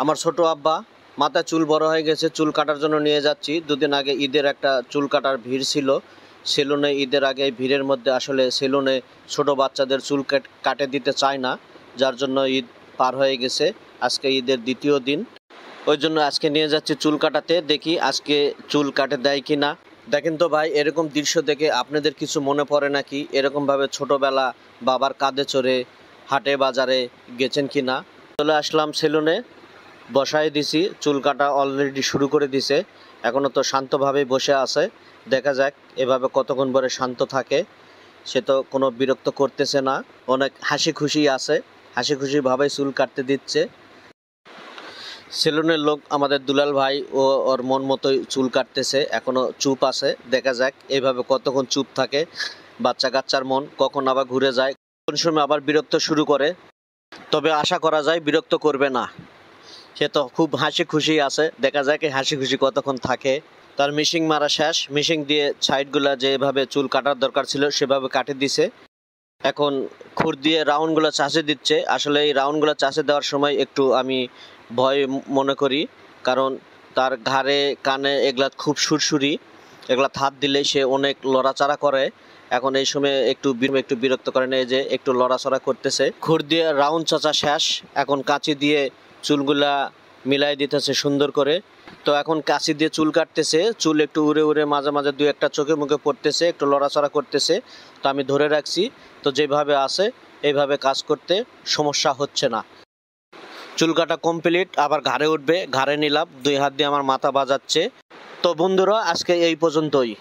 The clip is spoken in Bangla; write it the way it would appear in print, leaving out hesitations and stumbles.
আমার ছোট আব্বা মাথায় চুল বড় হয়ে গেছে, চুল কাটার জন্য নিয়ে যাচ্ছি। দুদিন আগে ঈদের একটা চুল কাটার ভিড় ছিল সেলুনে। ঈদের আগে এই ভিড়ের মধ্যে আসলে সেলুনে ছোট বাচ্চাদের চুল কাটে দিতে চায় না, যার জন্য ঈদ পার হয়ে গেছে। আজকে ঈদের দ্বিতীয় দিন, ওই জন্য আজকে নিয়ে যাচ্ছি চুল কাটাতে। দেখি আজকে চুল কাটে দেয় কি না। দেখেন তো ভাই, এরকম দৃশ্য দেখে আপনাদের কিছু মনে পড়ে নাকি? এরকমভাবে ছোটোবেলা বাবার কাঁধে চড়ে হাটে বাজারে গেছেন কি না? চলে আসলাম সেলুনে, বসাই দিছি। চুল কাটা অলরেডি শুরু করে দিছে, এখনও তো শান্তভাবেই বসে আছে। দেখা যাক এভাবে কতক্ষণ পরে শান্ত থাকে। সে তো কোনো বিরক্ত করতেছে না, অনেক হাসি খুশি আছে, হাসি খুশিভাবেই চুল কাটতে দিচ্ছে। সেলুনের লোক আমাদের দুলাল ভাই ও ওর মন মতোই চুল কাটতেছে, এখনও চুপ আছে। দেখা যাক এইভাবে কতক্ষণ চুপ থাকে। বাচ্চা কাচ্চার মন কখন আবার ঘুরে যায়, কোন সময় আবার বিরক্ত শুরু করে। তবে আশা করা যায় বিরক্ত করবে না, সে তো খুব হাসি খুশি আছে। দেখা যাক এই হাসি খুশি কতক্ষণ থাকে। তার মিশিং মারা শেষ, মিশিং দিয়ে সাইডগুলা যেভাবে চুল কাটার দরকার ছিল সেভাবে কাটে দিছে। এখন খুর দিয়ে রাউন্ডগুলো চাষে দিচ্ছে। আসলে এই রাউন্ডগুলো চাষে দেওয়ার সময় একটু আমি ভয় মনে করি, কারণ তার ঘাড়ে কানে এগুলা খুব সুরসুরি, এগুলা হাত দিলে সে অনেক লড়াচাড়া করে। এখন এই সময় একটু বিরক্ত করে নেই যে একটু লড়াচড়া করতেছে। খুর দিয়ে রাউন্ড চাচা শেষ, এখন কাঁচি দিয়ে চুলগুলা মিলাই দিতেছে সুন্দর করে। তো এখন কাঁচি দিয়ে চুল কাটতেছে, চুল একটু উড়ে উড়ে মাঝে মাঝে দুই একটা চোখে মুখে পড়তেছে, একটু লড়াচড়া করতেছে। তো আমি ধরে রাখছি, তো যেভাবে আছে এইভাবে কাজ করতে সমস্যা হচ্ছে না। চুল কাটা কমপ্লিট, আবার ঘাড়ে উঠবে। ঘাড়ে নিলাম, দুই হাত দিয়ে আমার মাথা বাজাচ্ছে। তো বন্ধুরা, আজকে এই পর্যন্তই।